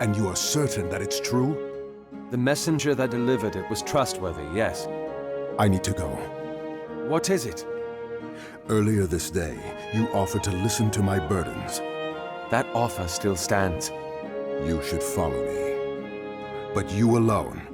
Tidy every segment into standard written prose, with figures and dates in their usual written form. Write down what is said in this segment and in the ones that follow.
And you are certain that it's true? The messenger that delivered it was trustworthy, yes. I need to go. What is it? Earlier this day, you offered to listen to my burdens. That offer still stands. You should follow me. But you alone.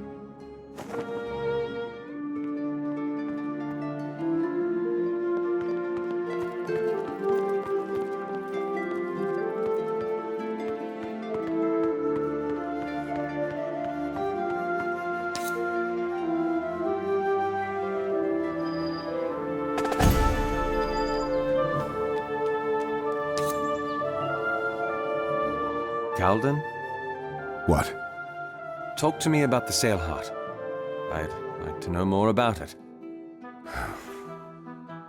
Calden? What? Talk to me about the sail heart. I'd like to know more about it.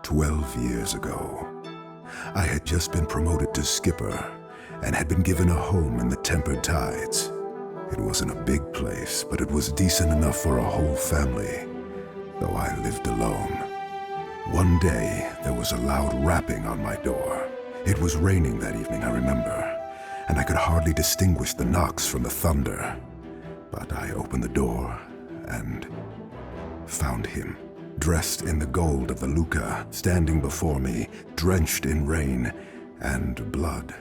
12 years ago, I had just been promoted to skipper and had been given a home in the Tempered Tides. It wasn't a big place, but it was decent enough for a whole family, though I lived alone. One day, there was a loud rapping on my door. It was raining that evening, I remember, and I could hardly distinguish the knocks from the thunder. But I opened the door and found him, dressed in the gold of the Luca, standing before me, drenched in rain and blood.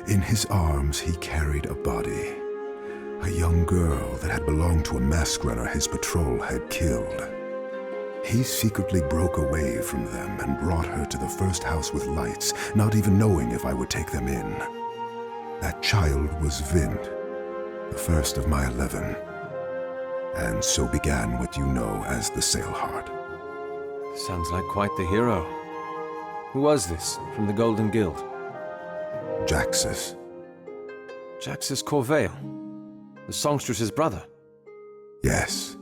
In his arms he carried a body, a young girl that had belonged to a Masquerada his patrol had killed. He secretly broke away from them and brought her to the first house with lights, not even knowing if I would take them in. That child was Vint, the first of my 11. And so began what you know as the Sail Heart. Sounds like quite the hero. Who was this, from the Golden Guild? Jaxus. Jaxus Corvale, the songstress's brother. Yes.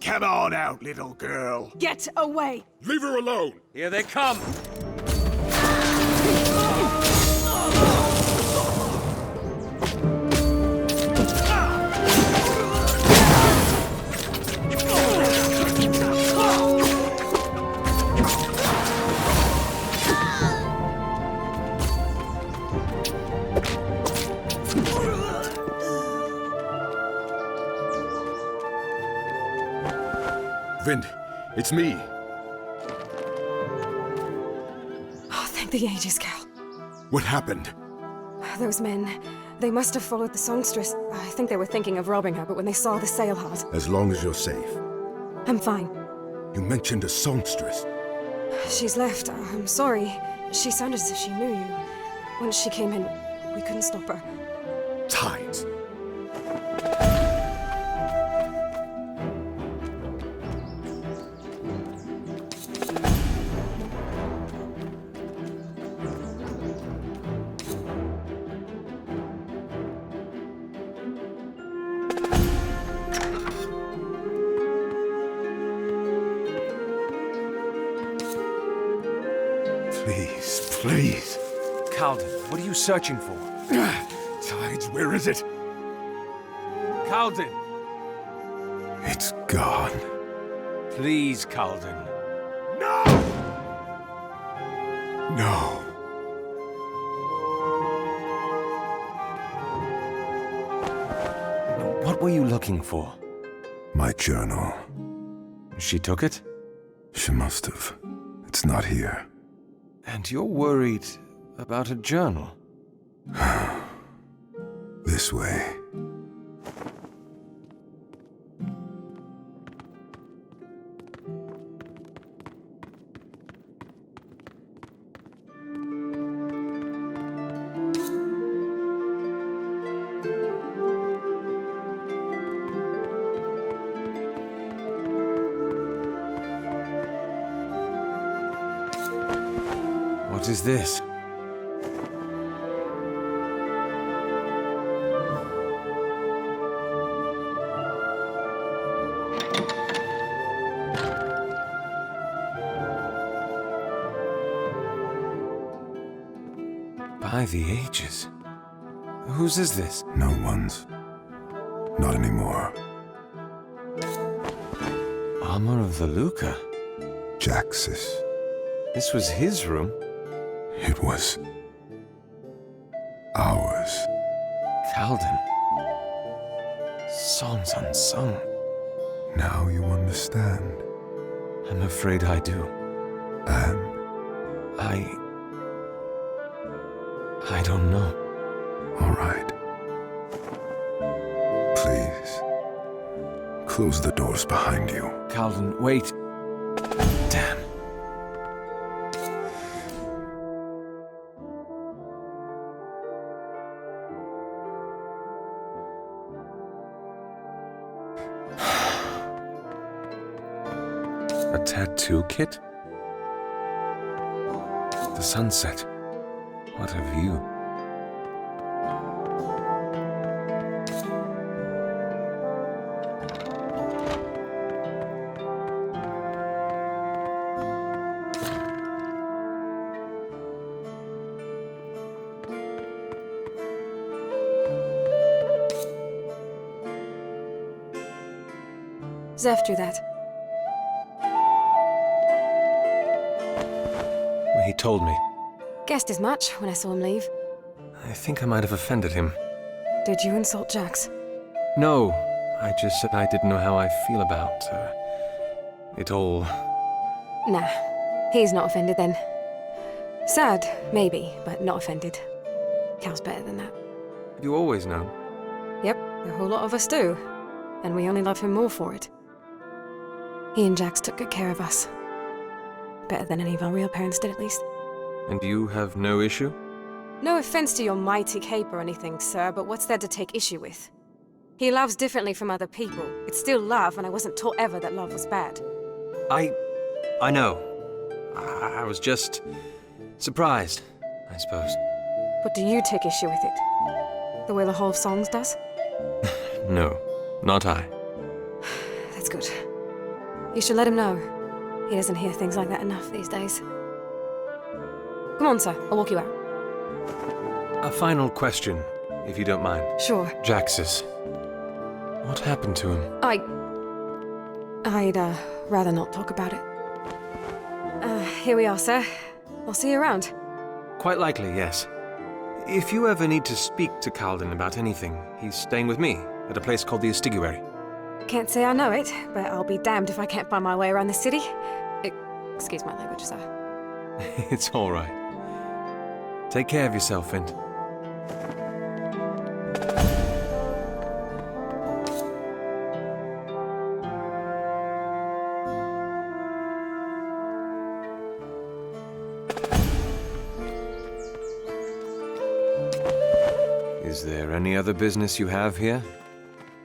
Come on out, little girl. Get away! Leave her alone. Here they come! Vint, it's me. Oh, thank the ages, Cal. What happened? Those men, they must have followed the songstress. I think they were thinking of robbing her, but when they saw the sail heart... As long as you're safe. I'm fine. You mentioned a songstress. She's left. I'm sorry. She sounded as if she knew you. When she came in, we couldn't stop her. Tides. Please, please. Calden, what are you searching for? Tides, where is it? Calden! It's gone. Please, Calden. No! No. What were you looking for? My journal. She took it? She must have. It's not here. And you're worried about a journal? This way. What is this? By the ages. Whose is this? No one's. Not anymore. armor of the Luca. Jax's. This was his room. It was ours. Calden. Songs unsung. Now you understand. I'm afraid I do. And I don't know. all right. Please. Close the doors behind you. Calden, wait. Damn. A tattoo kit? The sunset. What a view. Zeph drew that. He told me. Guessed as much when I saw him leave. I think I might have offended him. Did you insult Jax? No, I just said I didn't know how I feel about it all. Nah, he's not offended then. Sad, maybe, but not offended. Cal's better than that. You always know. Yep, a whole lot of us do. And we only love him more for it. He and Jax took good care of us. Better than any of our real parents did, at least. And you have no issue? No offense to your mighty cape or anything, sir, but what's there to take issue with? He loves differently from other people. It's still love, and I wasn't taught ever that love was bad. I know. I was just surprised, I suppose. But do you take issue with it? The way the whole of songs does? No, not I. That's good. You should let him know. He doesn't hear things like that enough these days. Come on, sir. I'll walk you out. A final question, if you don't mind. Sure. Jax's. What happened to him? I'd rather not talk about it. Here we are, sir. I'll see you around. Quite likely, yes. If you ever need to speak to Calden about anything, he's staying with me at a place called the Estiguary. Can't say I know it, but I'll be damned if I can't find my way around the city. Excuse my language, sir. It's all right. Take care of yourself, Vint. Is there any other business you have here?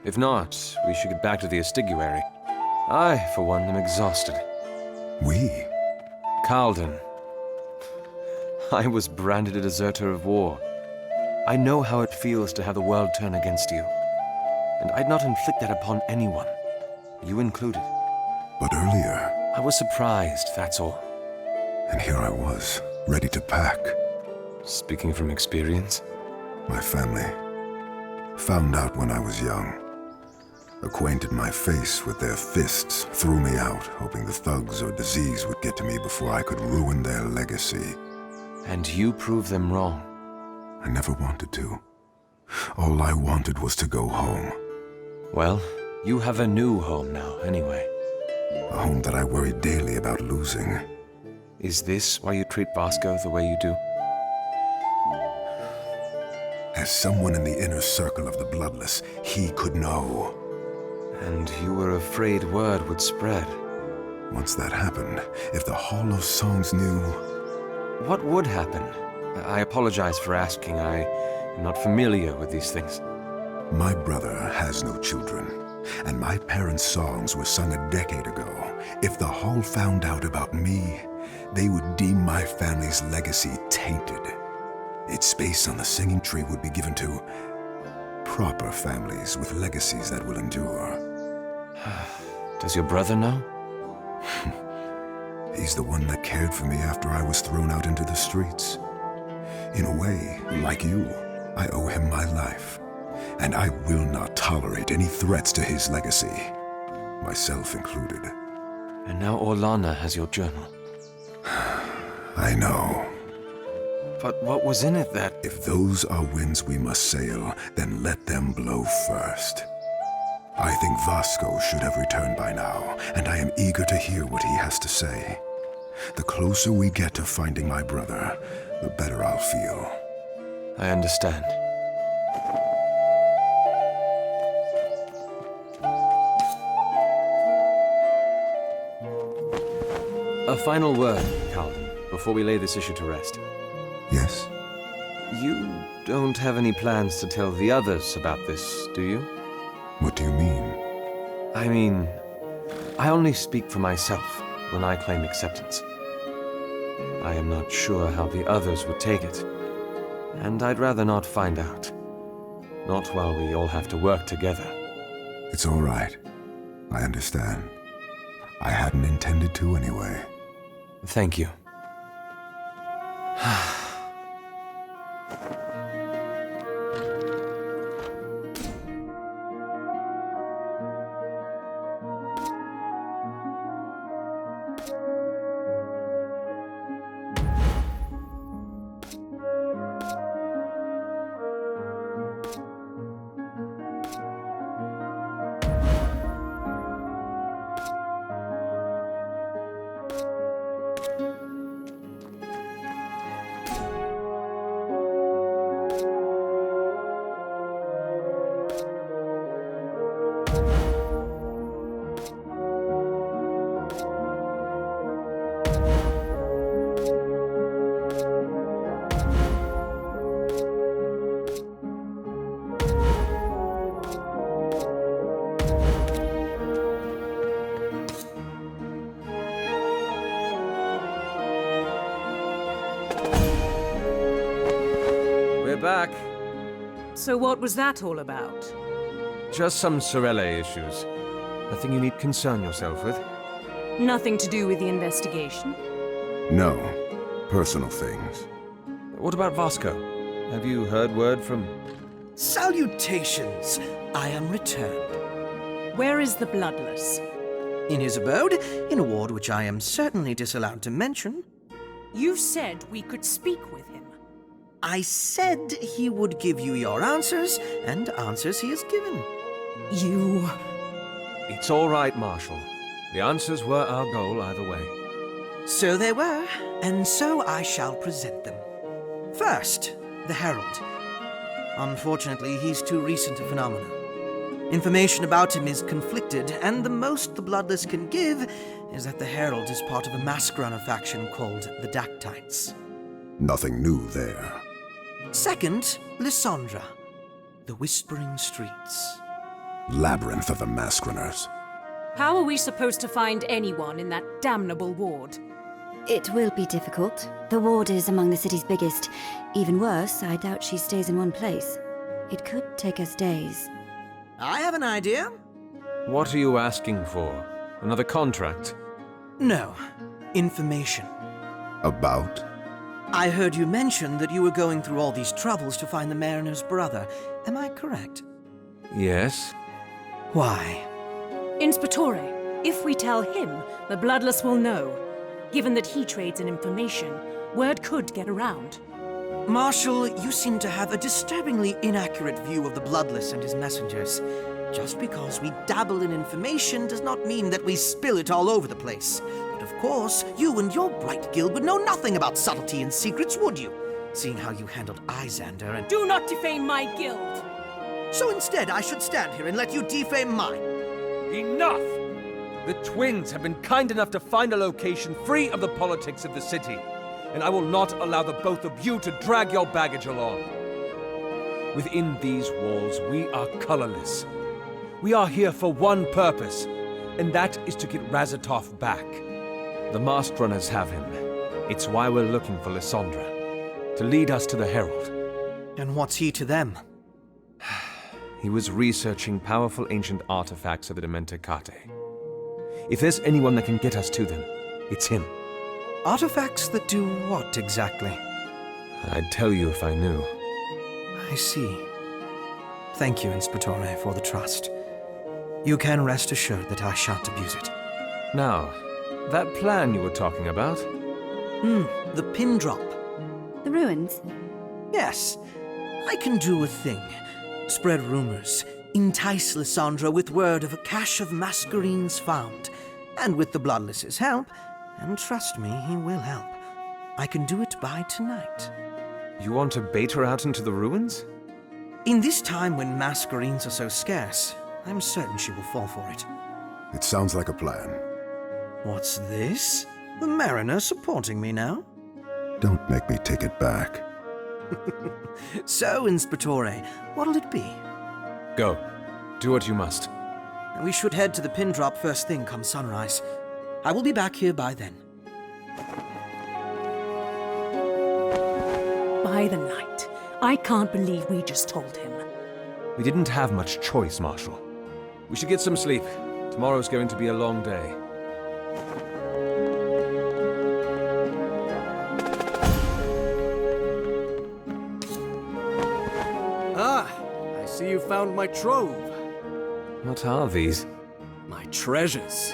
If not, we should get back to the Estiguary. I, for one, am exhausted. We? Calden. I was branded a deserter of war. I know how it feels to have the world turn against you. And I'd not inflict that upon anyone, you included. But earlier... I was surprised, that's all. And here I was, ready to pack. Speaking from experience? My family found out when I was young. Acquainted my face with their fists, threw me out, hoping the thugs or disease would get to me before I could ruin their legacy. And you proved them wrong. I never wanted to. All I wanted was to go home. Well, you have a new home now, anyway. A home that I worry daily about losing. Is this why you treat Vasco the way you do? As someone in the inner circle of the Bloodless, he could know. And you were afraid word would spread. Once that happened, if the Hall of Songs knew... What would happen? I apologize for asking. I am not familiar with these things. My brother has no children, and my parents' songs were sung a decade ago. If the Hall found out about me, they would deem my family's legacy tainted. Its space on the singing tree would be given to proper families with legacies that will endure. Does your brother know? He's the one that cared for me after I was thrown out into the streets. In a way, like you, I owe him my life. And I will not tolerate any threats to his legacy, myself included. And now Orlana has your journal. I know. But what was in it that... If those are winds we must sail, then let them blow first. I think Vasco should have returned by now, and I am eager to hear what he has to say. The closer we get to finding my brother, the better I'll feel. I understand. A final word, Calden, before we lay this issue to rest. Yes? You don't have any plans to tell the others about this, do you? What do you mean? I mean, I only speak for myself when I claim acceptance. I am not sure how the others would take it, and I'd rather not find out. Not while we all have to work together. It's all right. I understand. I hadn't intended to anyway. Thank you. We're back. So what was that all about? Just some Sorelle issues. Nothing you need concern yourself with. Nothing to do with the investigation? No. Personal things. What about Vasco? Have you heard word from... Salutations! I am returned. Where is the Bloodless? In his abode, in a ward which I am certainly disallowed to mention. You said we could speak with him. I said he would give you your answers, and answers he has given. You... It's all right, Marshal. The answers were our goal either way. So they were, and so I shall present them. First, the Herald. Unfortunately, he's too recent a phenomenon. Information about him is conflicted, and the most the Bloodless can give is that the Herald is part of a Masquerada faction called the Dactytes. Nothing new there. Second, Lysandra, the Whispering Streets. Labyrinth of the Masqueraders. How are we supposed to find anyone in that damnable ward? It will be difficult. The ward is among the city's biggest. Even worse, I doubt she stays in one place. It could take us days. I have an idea. What are you asking for? Another contract? No, information. About? I heard you mention that you were going through all these troubles to find the mariner's brother. Am I correct? Yes. Why? Inspectore, if we tell him, the Bloodless will know. Given that he trades in information, word could get around. Marshal, you seem to have a disturbingly inaccurate view of the Bloodless and his messengers. Just because we dabble in information does not mean that we spill it all over the place. But of course, you and your bright guild would know nothing about subtlety and secrets, would you? Seeing how you handled Izander and... Do not defame my guild! So instead, I should stand here and let you defame mine. Enough! The twins have been kind enough to find a location free of the politics of the city, and I will not allow the both of you to drag your baggage along. Within these walls, we are colorless. We are here for one purpose, and that is to get Razatov back. The masked runners have him. It's why we're looking for Lysandra, to lead us to the Herald. And what's he to them? He was researching powerful ancient artifacts of the Dementicate. If there's anyone that can get us to them, it's him. Artifacts that do what exactly? I'd tell you if I knew. I see. Thank you, Inspectore, for the trust. You can rest assured that I shan't abuse it. Now, That plan you were talking about? The pin drop. The ruins? Yes, I can do a thing. Spread rumors. Entice Lysandra with word of a cache of masquerines found. And with the Bloodless's help, and trust me, he will help, I can do it by tonight. You want to bait her out into the ruins? In this time when masquerines are so scarce, I'm certain she will fall for it. It sounds like a plan. What's this? The mariner supporting me now? Don't make me take it back. So, Inspectore, what'll it be? Go. Do what you must. We should head to the pin drop first thing come sunrise. I will be back here by then. By the night. I can't believe we just told him. We didn't have much choice, Marshal. We should get some sleep. Tomorrow's going to be a long day. I see you found my trove. What are these? My treasures.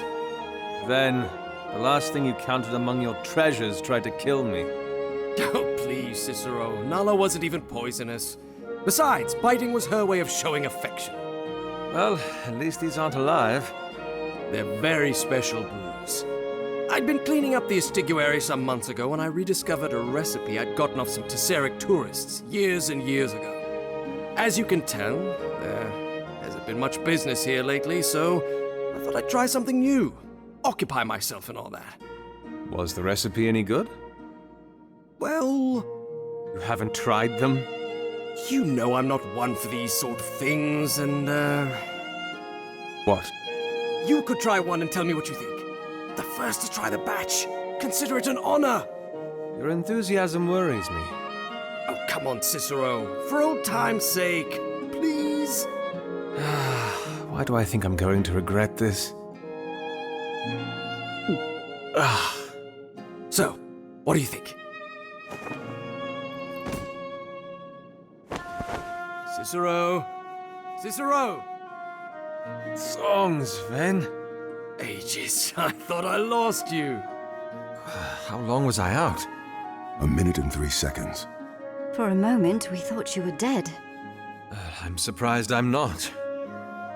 Then, the last thing you counted among your treasures tried to kill me. Oh, please, Cicero. Nala wasn't even poisonous. Besides, biting was her way of showing affection. Well, at least these aren't alive. They're very special brews. I'd been cleaning up the estiguary some months ago when I rediscovered a recipe I'd gotten off some Tesseric tourists years and years ago. As you can tell, there hasn't been much business here lately, so I thought I'd try something new. Occupy myself and all that. Was the recipe any good? Well, You haven't tried them? you know I'm not one for these sort of things, and, What? you could try one and tell me what you think. The first to try the batch. Consider it an honor. Your enthusiasm worries me. Oh, come on, Cicero. For old time's sake. Please. Why do I think I'm going to regret this? So, what do you think? Cicero? Cicero! Songs, Ven. Ages, I thought I lost you. How long was I out? 1 minute and 3 seconds. For a moment, we thought you were dead. I'm surprised I'm not.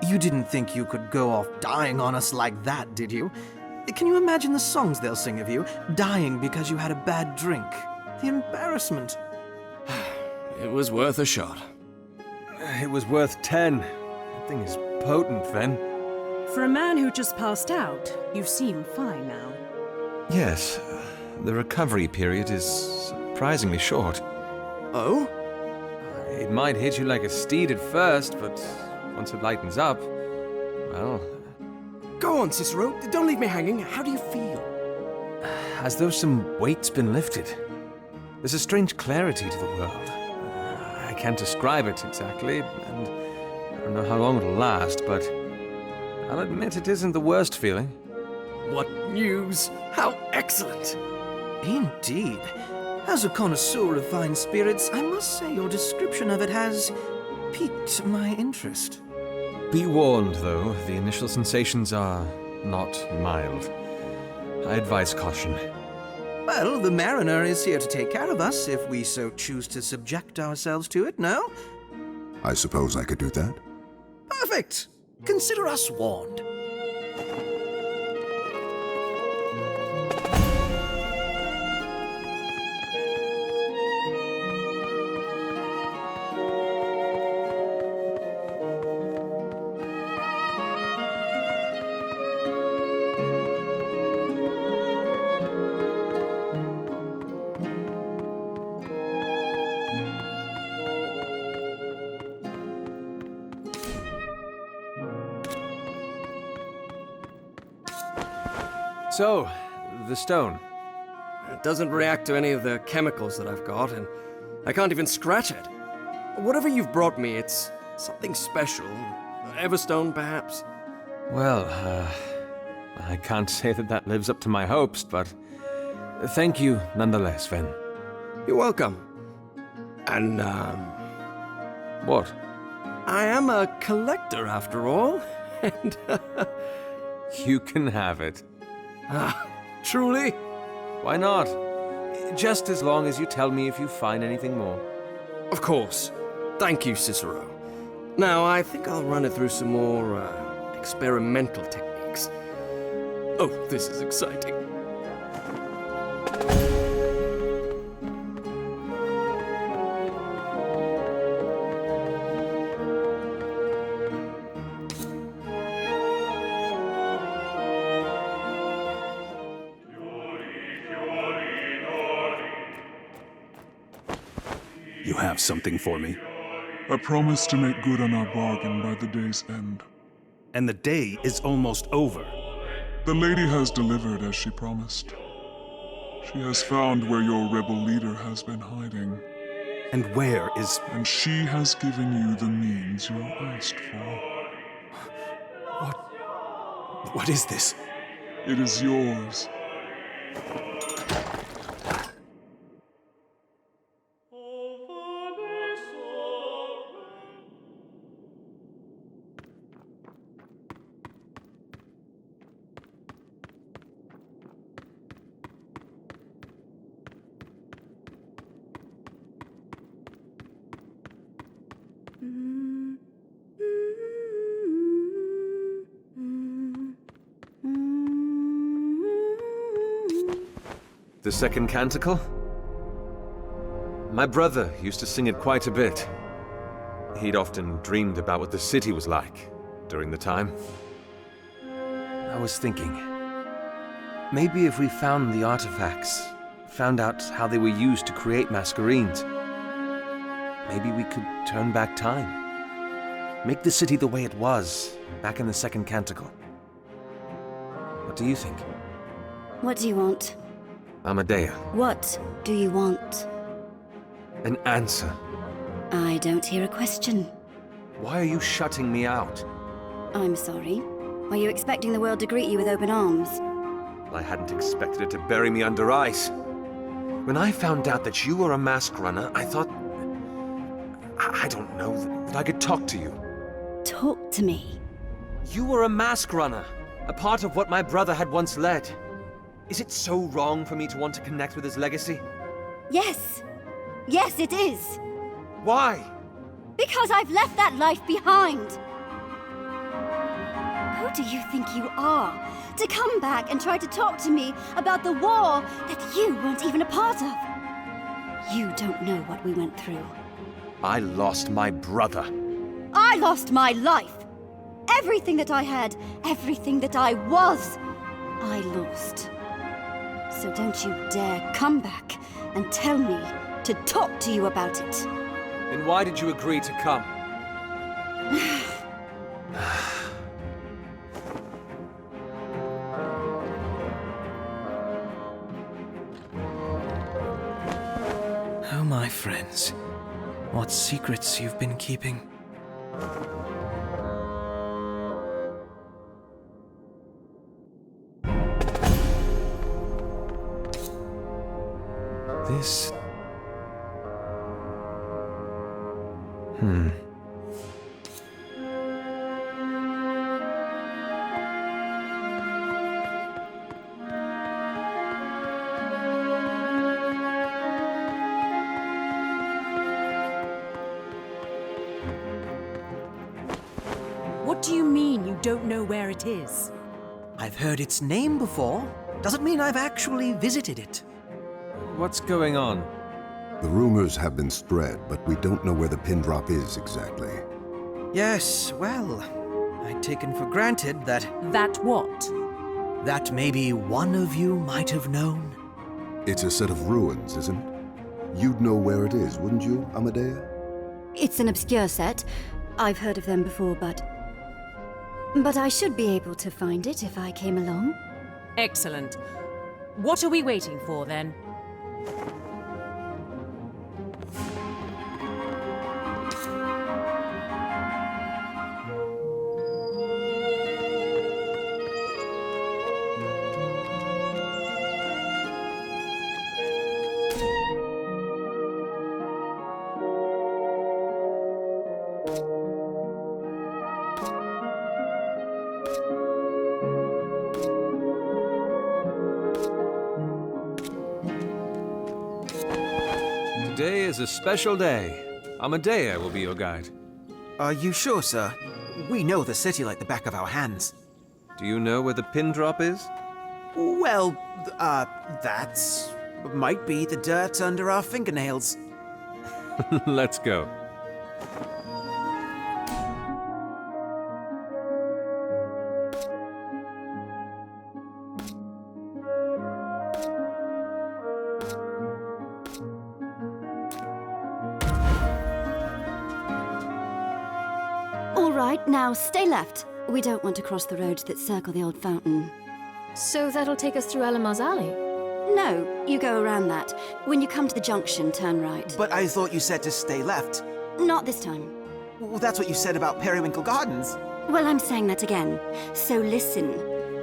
You didn't think you could go off dying on us like that, did you? Can you imagine the songs they'll sing of you, dying because you had a bad drink? The embarrassment. It was worth a shot. It was worth 10. That thing is potent, Ven. For a man who just passed out, you seem fine now. Yes, the recovery period is surprisingly short. Oh? It might hit you like a steed at first, but once it lightens up, well, Go on, Cicero. Don't leave me hanging. How do you feel? as though some weight's been lifted. There's a strange clarity to the world. I can't describe it exactly, and I don't know how long it'll last, but I'll admit it isn't the worst feeling. What news? How excellent! Indeed. As a connoisseur of fine spirits, I must say your description of it has piqued my interest. Be warned, though, the initial sensations are not mild. I advise caution. Well, the mariner is here to take care of us if we so choose to subject ourselves to it, no? I suppose I could do that? Perfect! Consider us warned. So, the stone. It doesn't react to any of the chemicals that I've got, and I can't even scratch it. Whatever you've brought me, it's something special. Everstone, perhaps? Well, I can't say that lives up to my hopes, but thank you nonetheless, Ven. You're welcome. And, What? I am a collector after all, and, You can have it. Truly? Why not? Just as long as you tell me if you find anything more. Of course. Thank you, Cicero. Now, I think I'll run it through some more, experimental techniques. Oh, this is exciting. You have something for me? I promise to make good on our bargain by the day's end. And the day is almost over. The lady has delivered as she promised. She has found where your rebel leader has been hiding. And where is... And she has given you the means you asked for. What is this? It is yours. The second canticle? My brother used to sing it quite a bit. He'd often dreamed about what the city was like during the time. I was thinking, maybe if we found the artifacts, found out how they were used to create Masquerades, maybe we could turn back time. Make the city the way it was back in the second canticle. What do you think? What do you want? Amadea, What do you want? an answer. I don't hear a question. Why are you shutting me out? I'm sorry. Were you expecting the world to greet you with open arms? I hadn't expected it to bury me under ice. When I found out that you were a mask runner, I thought... I don't know, that I could talk to you. Talk to me. You were a mask runner, a part of what my brother had once led. Is it so wrong for me to want to connect with his legacy? Yes. Yes, it is. Why? Because I've left that life behind. Who do you think you are? To come back and try to talk to me about the war that you weren't even a part of. You don't know what we went through. I lost my brother. I lost my life. Everything that I had, everything that I was, I lost. So don't you dare come back and tell me to talk to you about it. Then why did you agree to come? Oh, my friends. What secrets you've been keeping. This... What do you mean you don't know where it is? I've heard its name before. Doesn't mean I've actually visited it. What's going on? The rumors have been spread, but we don't know where the pin drop is exactly. Yes, well, I'd taken for granted that That maybe one of you might have known. It's a set of ruins, isn't it? You'd know where it is, wouldn't you, Amadea? It's an obscure set. I've heard of them before, but I should be able to find it if I came along. Excellent. What are we waiting for, then? Today is a special day. Amadea will be your guide. Are you sure, sir? We know the city like the back of our hands. Do you know where the pin drop is? Well, that's... might be the dirt under our fingernails. Let's go. All right, now stay left. We don't want to cross the roads that circle the old fountain. So that'll take us through Alamar's alley? No, you go around that. When you come to the junction, turn right. But I thought you said to stay left. Not this time. Well, that's what you said about Periwinkle Gardens. Well, I'm saying that again. So listen.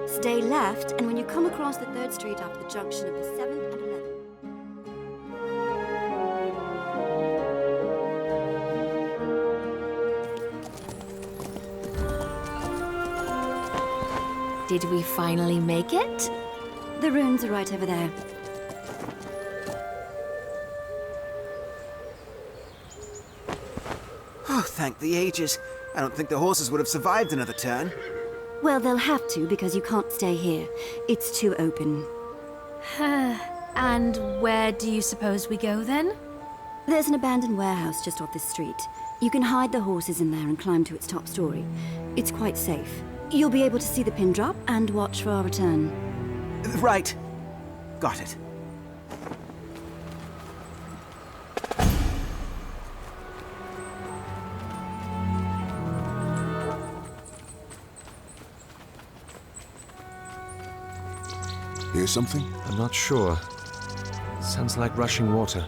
Stay left, and when you come across the 3rd Street after the junction of the 7th and 11th... Did we finally make it? The ruins are right over there. Oh, thank the ages. I don't think the horses would have survived another turn. Well, they'll have to, because you can't stay here. It's too open. And where do you suppose we go then? There's an abandoned warehouse just off this street. You can hide the horses in there and climb to its top story. It's quite safe. You'll be able to see the pin drop and watch for our return. Right. Got it. Hear something? I'm not sure. Sounds like rushing water.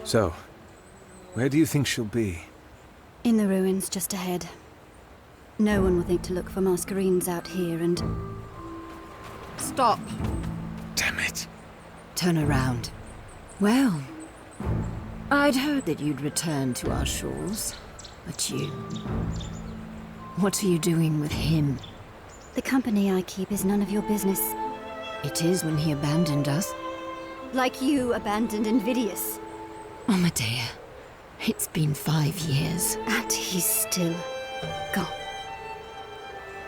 So, where do you think she'll be? In the ruins just ahead. No one will think to look for masquerades out here and... Stop. Damn it. Turn around. Well, I'd heard that you'd return to our shores, but you... What are you doing with him? The company I keep is none of your business. It is when he abandoned us. Like you abandoned Invidious. Amadea, it's been 5 years. And he's still gone.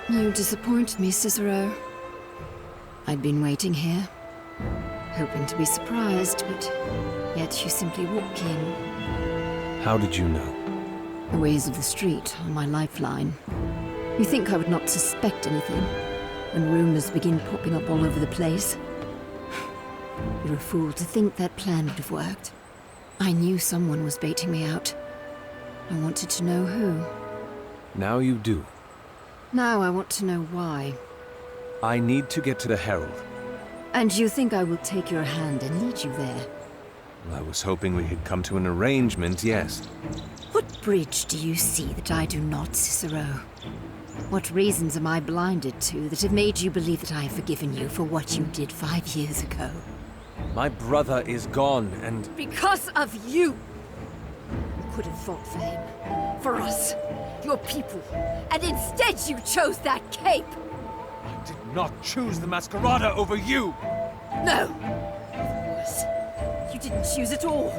You disappoint me, Cicero. I'd been waiting here, hoping to be surprised, but yet you simply walk in. How did you know? The ways of the street are my lifeline. You think I would not suspect anything when rumors begin popping up all over the place? You're a fool to think that plan would have worked. I knew someone was baiting me out. I wanted to know who. Now you do. Now I want to know why. I need to get to the Herald. And you think I will take your hand and lead you there? I was hoping we could come to an arrangement, yes. What bridge do you see that I do not, Cicero? What reasons am I blinded to that have made you believe that I have forgiven you for what you did 5 years ago? My brother is gone, and... Because of you! You could have fought for him, for us, your people, and instead you chose that cape! I did not choose the Masquerada over you! No! Worse. You didn't choose at all.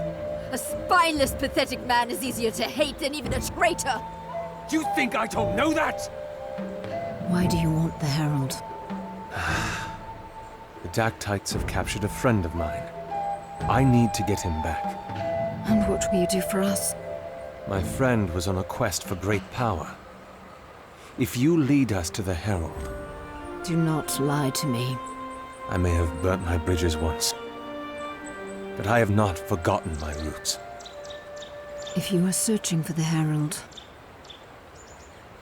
A spineless, pathetic man is easier to hate than even a traitor! You think I don't know that? Why do you want the Herald? The Dactytes have captured a friend of mine. I need to get him back. And what will you do for us? My friend was on a quest for great power. If you lead us to the Herald... Do not lie to me. I may have burnt my bridges once, but I have not forgotten my roots. If you are searching for the Herald,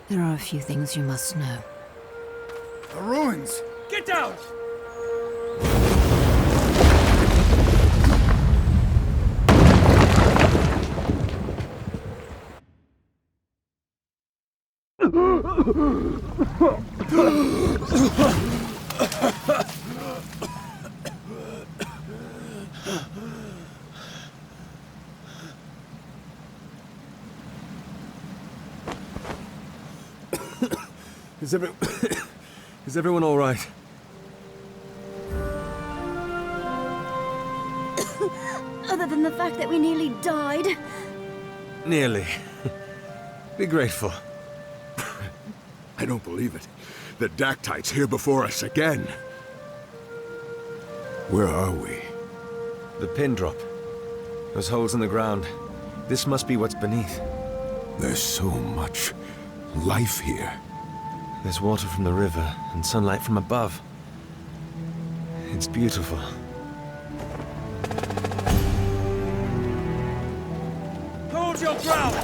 there are a few things you must know. The ruins! Get down! Is everyone all right? Other than the fact that we nearly died. Nearly. Be grateful. I don't believe it. The Dactyte's here before us again. Where are we? The pin drop. Those holes in the ground. This must be what's beneath. There's so much life here. There's water from the river and sunlight from above. It's beautiful. Hold your ground!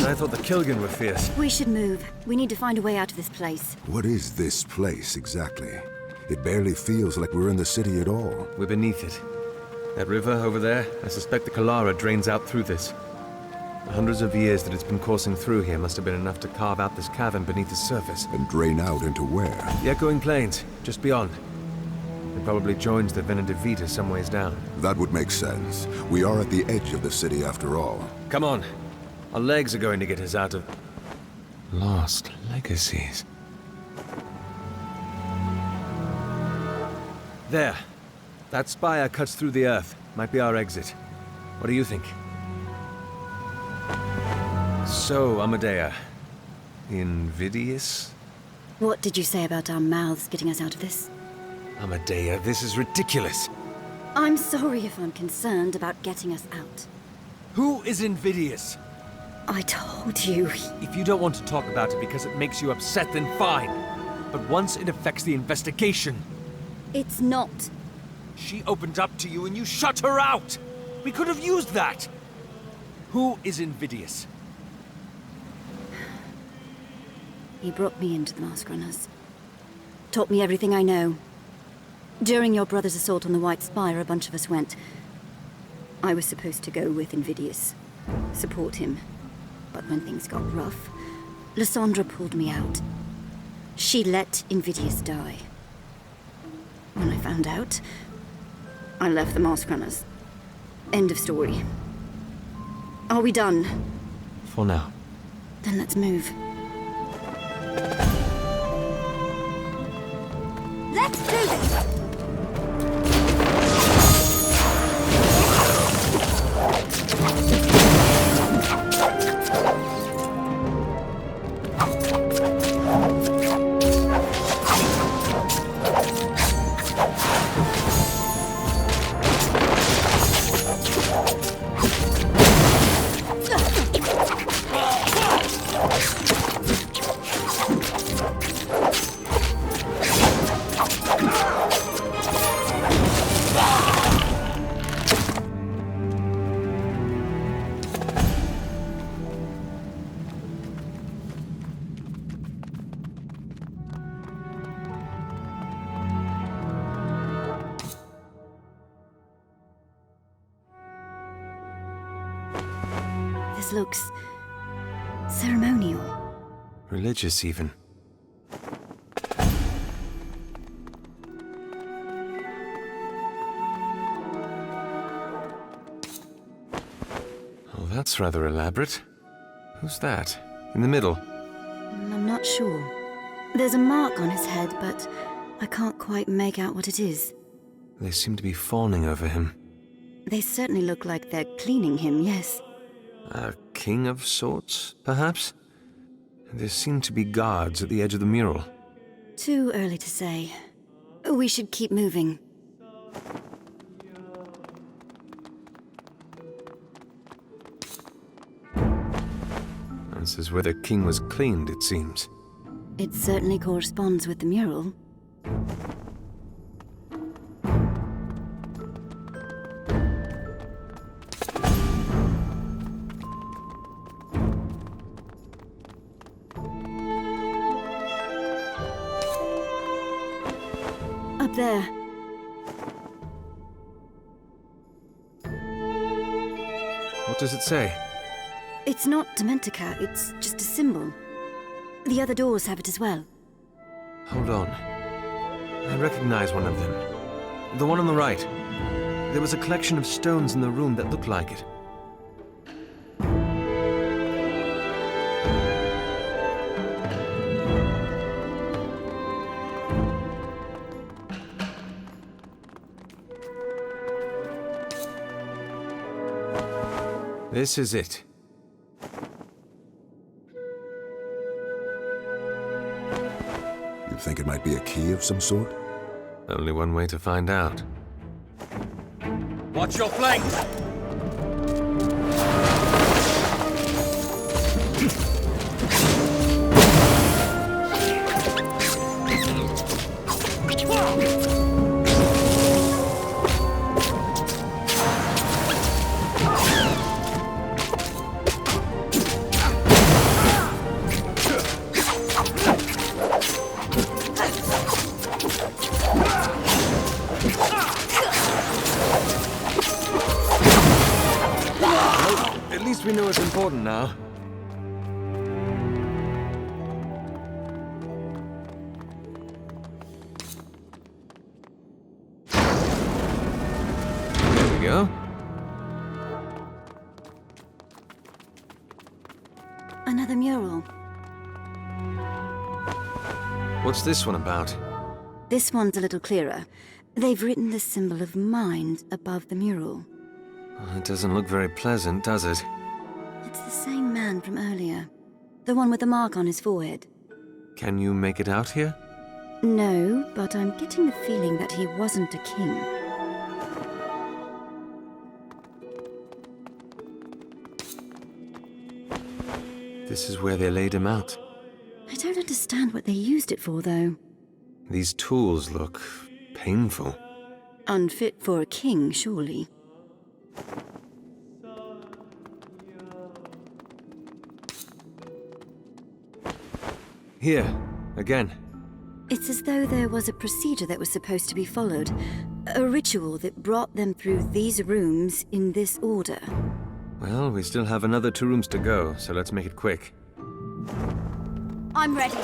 I thought the Kilgan were fierce. We should move. We need to find a way out of this place. What is this place exactly? It barely feels like we're in the city at all. We're beneath it. That river over there, I suspect the Kalara drains out through this. The hundreds of years that it's been coursing through here must have been enough to carve out this cavern beneath the surface. And drain out into where? The echoing plains, just beyond. It probably joins the Vena de Vita some ways down. That would make sense. We are at the edge of the city after all. Come on. Our legs are going to get us out of... Lost legacies. There. That spire cuts through the earth. Might be our exit. What do you think? So, Amadea. Invidious? What did you say about our mouths getting us out of this? Amadea, this is ridiculous. I'm sorry if I'm concerned about getting us out. Who is invidious? I told you. If you don't want to talk about it because it makes you upset, then fine. But once it affects the investigation... It's not. She opened up to you and you shut her out! We could have used that! Who is invidious? He brought me into the Mask Runners. Taught me everything I know. During your brother's assault on the White Spire, a bunch of us went. I was supposed to go with Invidious. Support him. But when things got rough, Lysandra pulled me out. She let Invidious die. When I found out, I left the Mask Runners. End of story. Are we done? For now. Then let's move. Let's do this! This looks... ceremonial. Religious, even. Oh, that's rather elaborate. Who's that? In the middle? I'm not sure. There's a mark on his head, but I can't quite make out what it is. They seem to be fawning over him. They certainly look like they're cleaning him, yes. A king of sorts, perhaps? There seem to be guards at the edge of the mural. Too early to say. We should keep moving. This is where the king was cleaned, it seems. It certainly corresponds with the mural. Up there. What does it say? It's not Dementica, it's just a symbol. The other doors have it as well. Hold on. I recognize one of them. The one on the right. There was a collection of stones in the room that looked like it. This is it. You think it might be a key of some sort? Only one way to find out. Watch your flanks! At least we know it's important now. There we go. Another mural. What's this one about? This one's a little clearer. They've written the symbol of mind above the mural. It doesn't look very pleasant, does it? It's the same man from earlier. The one with the mark on his forehead. Can you make it out here? No, but I'm getting the feeling that he wasn't a king. This is where they laid him out. I don't understand what they used it for, though. These tools look painful. Unfit for a king, surely. Here, again. It's as though there was a procedure that was supposed to be followed. A ritual that brought them through these rooms in this order. Well, we still have another 2 rooms to go, so let's make it quick. I'm ready.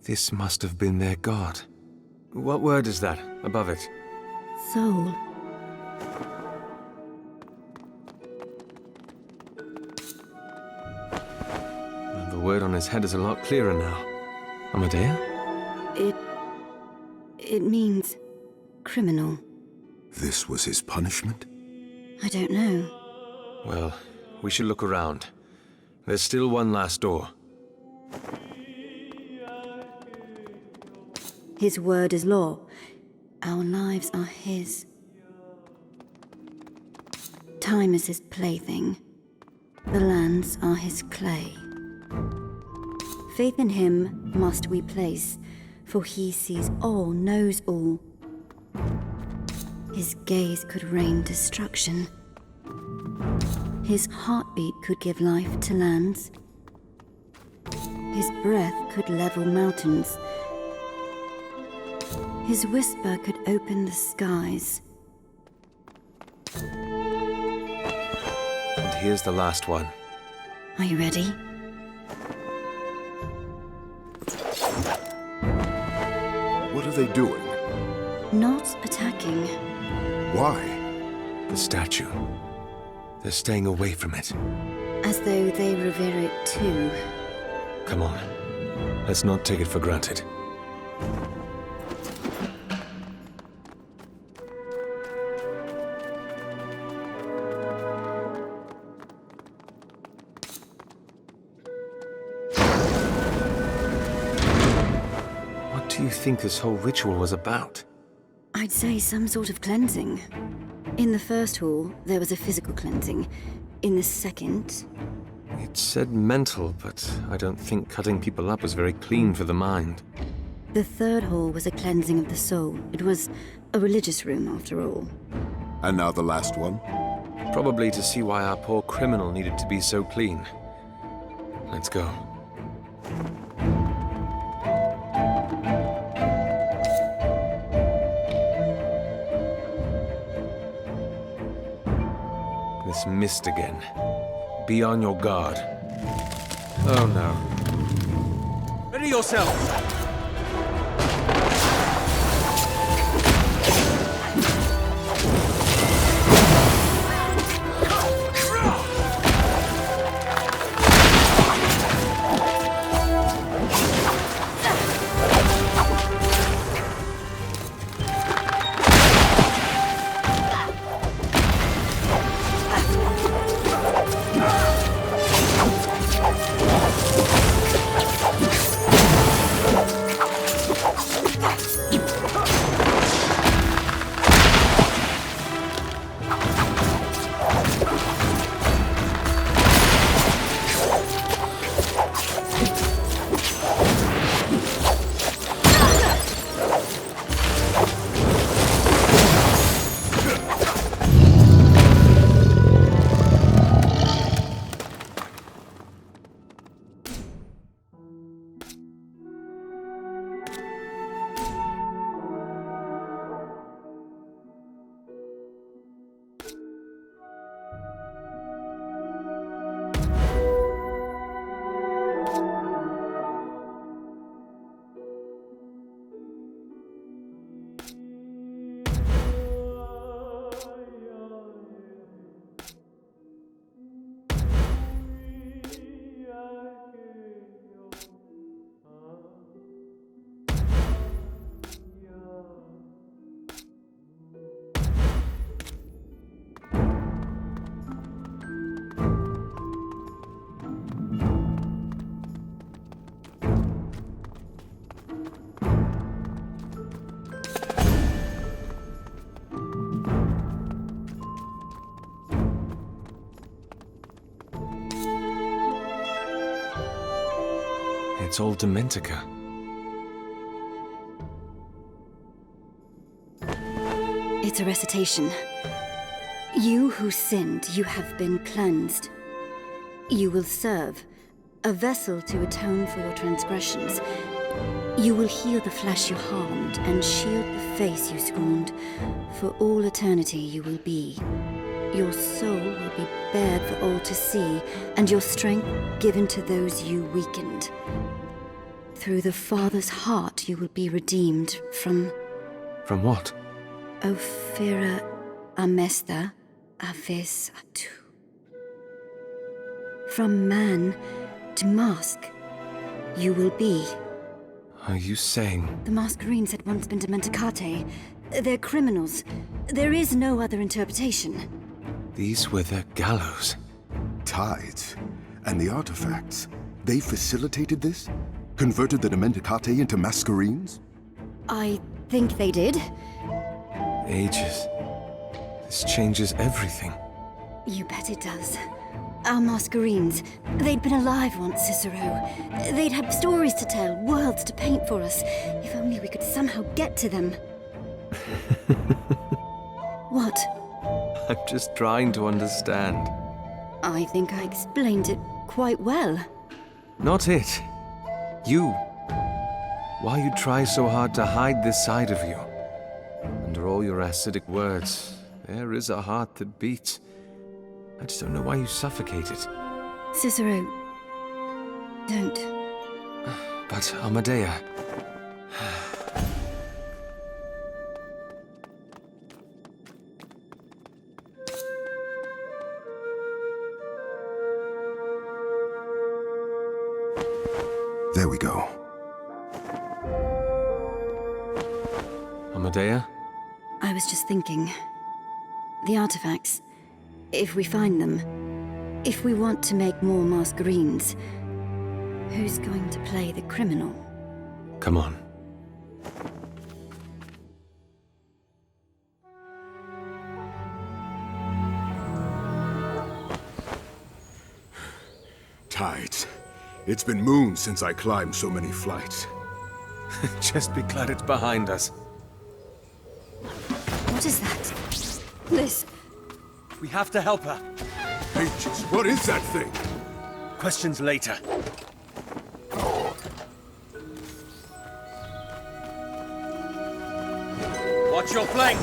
This must have been their god. What word is that, above it? Soul. The word on his head is a lot clearer now. Amadea? It means criminal. This was his punishment? I don't know. Well, we should look around. There's still one last door. His word is law. Our lives are his. Time is his plaything. The lands are his clay. Faith in him must we place, for he sees all, knows all. His gaze could rain destruction. His heartbeat could give life to lands. His breath could level mountains. His whisper could open the skies. And here's the last one. Are you ready? What are they doing? Not attacking. Why? The statue. They're staying away from it. As though they revere it too. Come on. Let's not take it for granted. What do you think this whole ritual was about? I'd say some sort of cleansing. In the first hall, there was a physical cleansing. In the second... It said mental, but I don't think cutting people up was very clean for the mind. The third hall was a cleansing of the soul. It was a religious room, after all. And now the last one? Probably to see why our poor criminal needed to be so clean. Let's go. This mist again. Be on your guard. Oh no. Ready yourselves! It's all Dementica. It's a recitation. You who sinned, you have been cleansed. You will serve, a vessel to atone for your transgressions. You will heal the flesh you harmed and shield the face you scorned. For all eternity you will be. Your soul will be bared for all to see, and your strength given to those you weakened. Through the Father's heart you will be redeemed from... From what? Ophira amesta aves atu. From man to mask, you will be. Are you saying... The Masquerades had once been Dementicate. They're criminals. There is no other interpretation. These were their gallows. Tides. And the artifacts. They facilitated this? Converted the Dementicate into Masquerades? I think they did. Ages. This changes everything. You bet it does. Our Masquerades, they'd been alive once, Cicero. They'd have stories to tell, worlds to paint for us. If only we could somehow get to them. What? I'm just trying to understand. I think I explained it quite well. Not it. You. Why you try so hard to hide this side of you. Under all your acidic words, there is a heart that beats. I just don't know why you suffocate it. Cicero, don't. But Amadea... There we go. Amadea? I was just thinking. The artifacts, if we find them, if we want to make more Masquerines, who's going to play the criminal? Come on. Tides. It's been moons since I climbed so many flights. Just be glad it's behind us. What is that? Liz, We have to help her. Ages, what is that thing? Questions later. Watch your flank!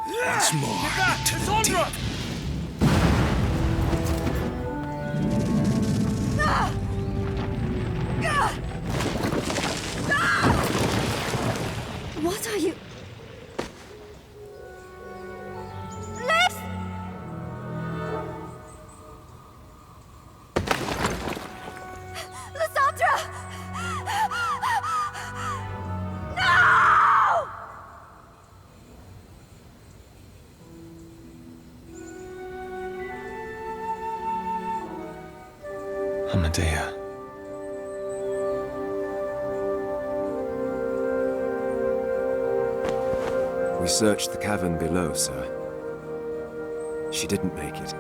Once more. Cassandra! what are you... Liz! Lysandra! No! Amadea. We searched the cavern below, sir. She didn't make it.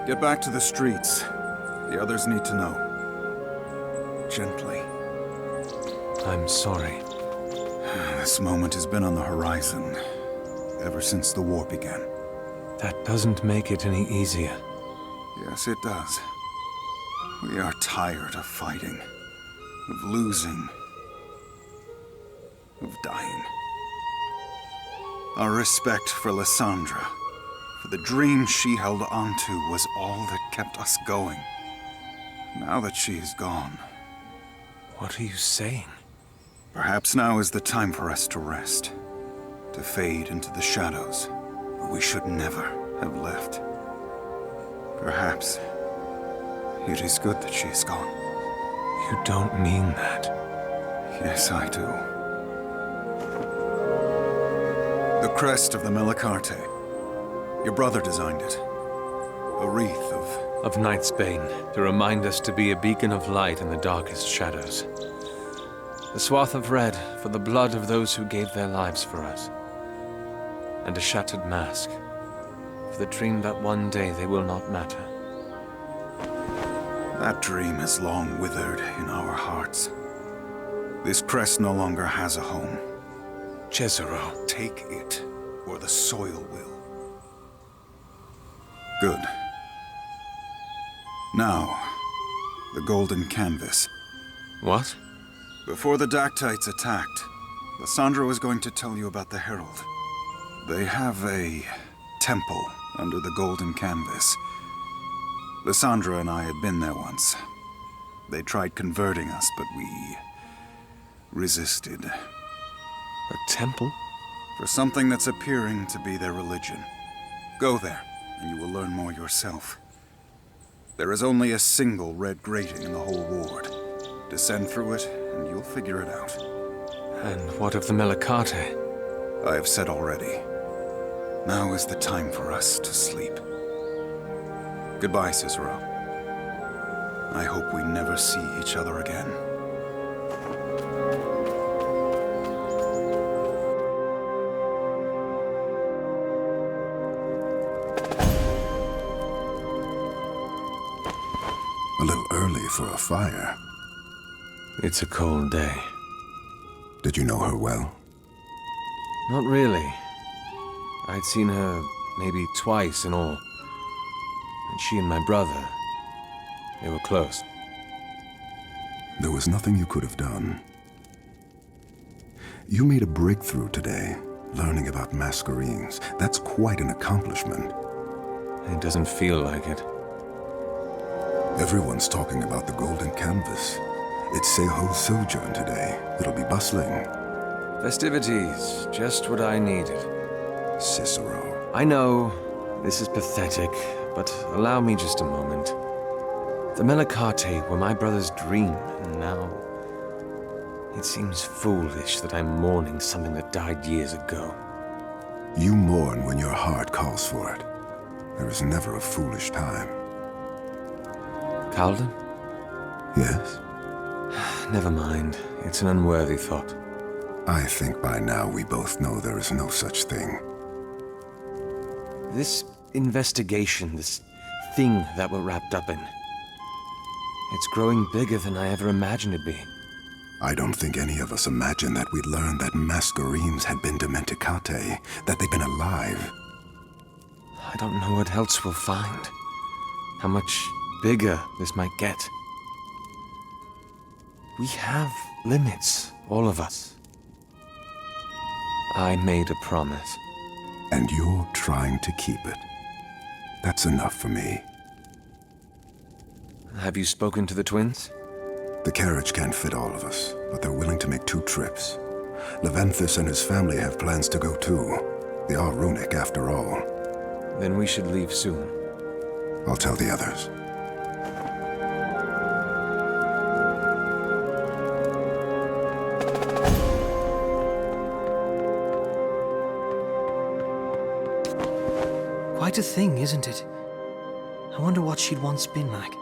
Get back to the streets. The others need to know. Gently. I'm sorry. This moment has been on the horizon ever since the war began. That doesn't make it any easier. Yes, it does. We are tired of fighting, of losing, of dying. Our respect for Lysandra, for the dream she held onto, was all that kept us going. Now that she is gone, What are you saying? perhaps now is the time for us to rest, to fade into the shadows where we should never have left. Perhaps it is good that she is gone. You don't mean that. Yes, I do. The crest of the Melicarte. Your brother designed it. A wreath Of Night's Bane, to remind us to be a beacon of light in the darkest shadows. The swath of red for the blood of those who gave their lives for us. And a shattered mask for the dream that one day they will not matter. That dream is long withered in our hearts. This crest no longer has a home. Cesaro. Take it, or the soil will. Good. Now, the golden canvas. What? Before the Dactytes attacked, Lysandra was going to tell you about the Herald. They have a temple under the golden canvas. Lysandra and I had been there once. They tried converting us, but we resisted. A temple? For something that's appearing to be their religion. Go there, and you will learn more yourself. There is only a single red grating in the whole ward. Descend through it, and you'll figure it out. And what of the Melicarte? I have said already. Now is the time for us to sleep. Goodbye, Cicero. I hope we never see each other again. A little early for a fire. It's a cold day. Did you know her well? Not really. I'd seen her maybe twice in all. And she and my brother, they were close. There was nothing you could have done. You made a breakthrough today, learning about Masquerades. That's quite an accomplishment. It doesn't feel like it. Everyone's talking about the golden canvas. It's Seho's sojourn today. It'll be bustling. Festivities, just what I needed. Cicero. I know, this is pathetic, but allow me just a moment. The Melicate were my brother's dream, and now... It seems foolish that I'm mourning something that died years ago. You mourn when your heart calls for it. There is never a foolish time. Calden? Yes? Never mind. It's an unworthy thought. I think by now we both know there is no such thing. This investigation, this thing that we're wrapped up in, it's growing bigger than I ever imagined it'd be. I don't think any of us imagined that we'd learn that Masquerades had been Dementicate, that they'd been alive. I don't know what else we'll find. How much bigger this might get. We have limits, all of us. I made a promise. And you're trying to keep it. That's enough for me. Have you spoken to the twins? The carriage can't fit all of us, but they're willing to make 2 trips. Levanthus and his family have plans to go too. They are runic after all. Then we should leave soon. I'll tell the others. Quite a thing, isn't it? I wonder what she'd once been like.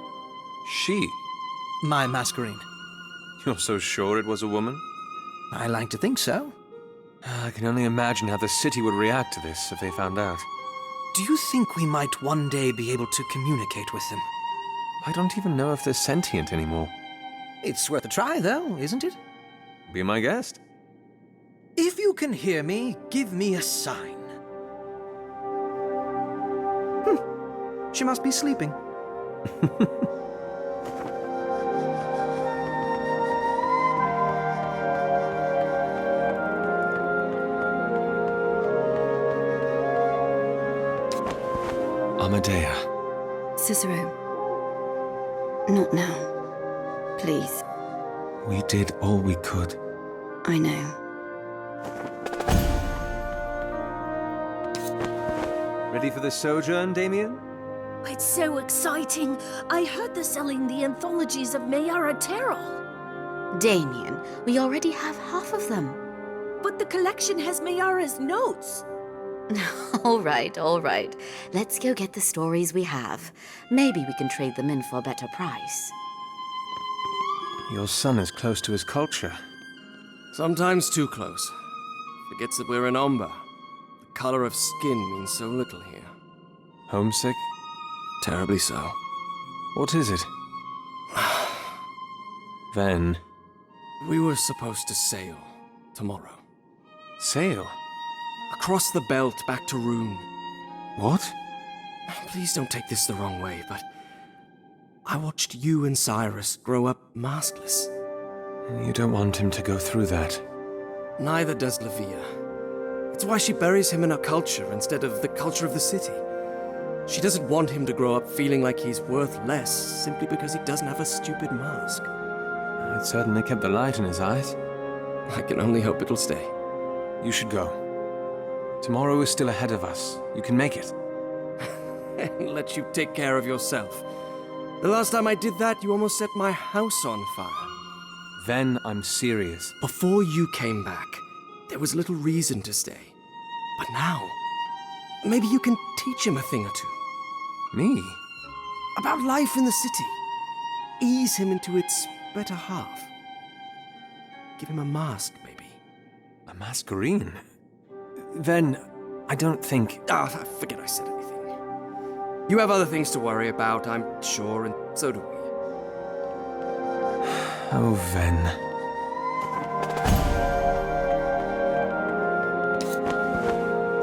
She? My Masquerade. You're so sure it was a woman? I like to think so. I can only imagine how the city would react to this if they found out. Do you think we might one day be able to communicate with them? I don't even know if they're sentient anymore. It's worth a try, though, isn't it? Be my guest. If you can hear me, give me a sign. She must be sleeping. Amadea. Cicero. Not now. Please. We did all we could. I know. Ready for the sojourn, Damien? It's so exciting. I heard they're selling the anthologies of Mayara Terrell. Damien, we already have half of them. But the collection has Mayara's notes. All right, all right. Let's go get the stories we have. Maybe we can trade them in for a better price. Your son is close to his culture. Sometimes too close. Forgets that we're in Umber. The color of skin means so little here. Homesick? Terribly so. What is it? Then... We were supposed to sail tomorrow. Sail? Across the belt back to Rune. What? Please don't take this the wrong way, but I watched you and Cyrus grow up maskless. You don't want him to go through that. Neither does Livia. It's why she buries him in her culture instead of the culture of the city. She doesn't want him to grow up feeling like he's worth less simply because he doesn't have a stupid mask. It certainly kept the light in his eyes. I can only hope it'll stay. You should go. Tomorrow is still ahead of us. You can make it. And let you take care of yourself. The last time I did that, you almost set my house on fire. Then I'm serious. Before you came back, there was little reason to stay. But now, maybe you can teach him a thing or two. Me? About life in the city. Ease him into its better half. Give him a mask, maybe. A masquerade? Then, I don't think... Forget I said anything. You have other things to worry about, I'm sure, and so do we. Oh, Ven.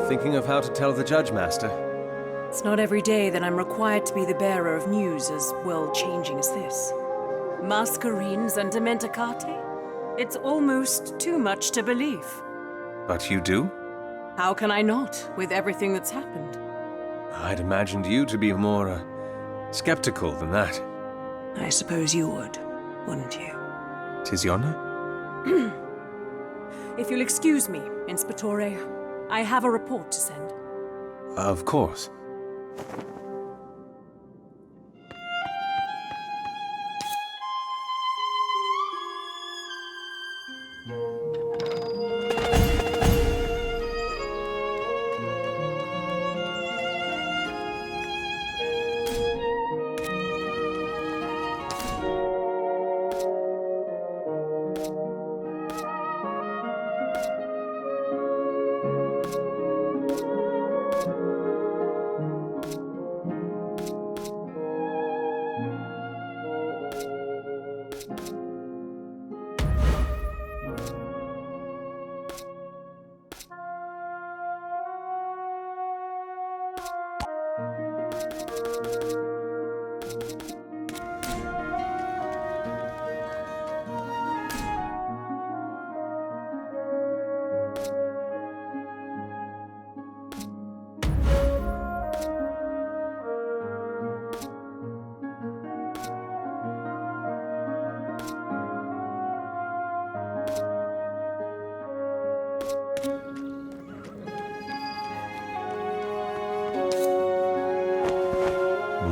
Thinking of how to tell the Judge, Master? It's not every day that I'm required to be the bearer of news as world-changing as this. Masquerades and Dementicate? It's almost too much to believe. But you do? How can I not, with everything that's happened? I'd imagined you to be more, skeptical than that. I suppose you would, wouldn't you? Tiziana? If you'll excuse me, Inspectore, I have a report to send. Of course.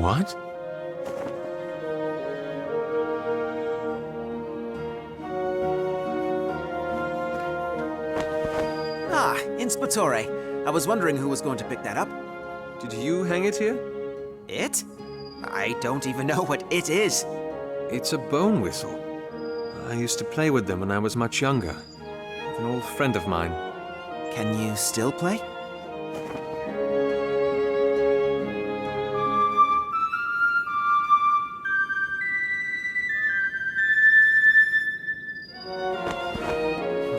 What? Ah, Inspectore. I was wondering who was going to pick that up. Did you hang it here? It? I don't even know what it is. It's a bone whistle. I used to play with them when I was much younger. With an old friend of mine. Can you still play?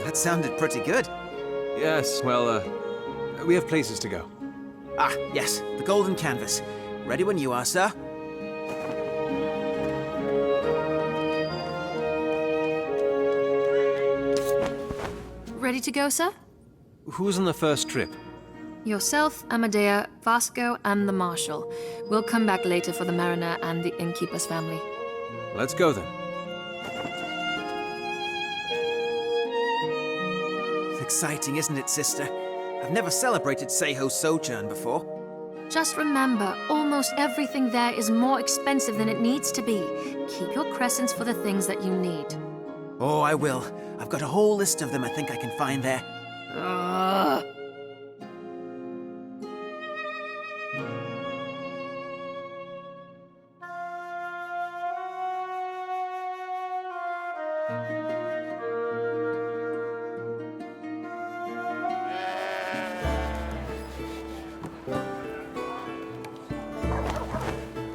That sounded pretty good. Yes, well, we have places to go. Ah, yes, the golden canvas. Ready when you are, sir. Ready to go, sir? Who's on the first trip? Yourself, Amadea, Vasco, and the Marshal. We'll come back later for the Mariner and the innkeeper's family. Let's go then. Exciting, isn't it, sister? I've never celebrated Seiho's sojourn before. Just remember, almost everything there is more expensive than it needs to be. Keep your crescents for the things that you need. Oh, I will. I've got a whole list of them I think I can find there.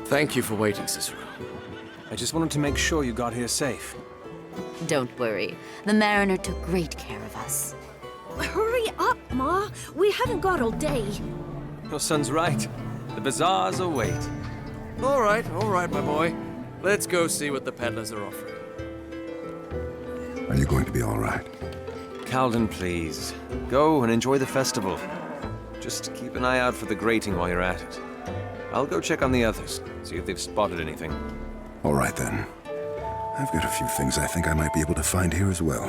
Thank you for waiting, Cicero. I just wanted to make sure you got here safe. Don't worry. The Mariner took great care of us. Hurry up, Ma. We haven't got all day. Your son's right. The bazaars await. All right, my boy. Let's go see what the peddlers are offering. Are you going to be all right? Calden, please. Go and enjoy the festival. Just keep an eye out for the grating while you're at it. I'll go check on the others, see if they've spotted anything. All right, then. I've got a few things I think I might be able to find here as well.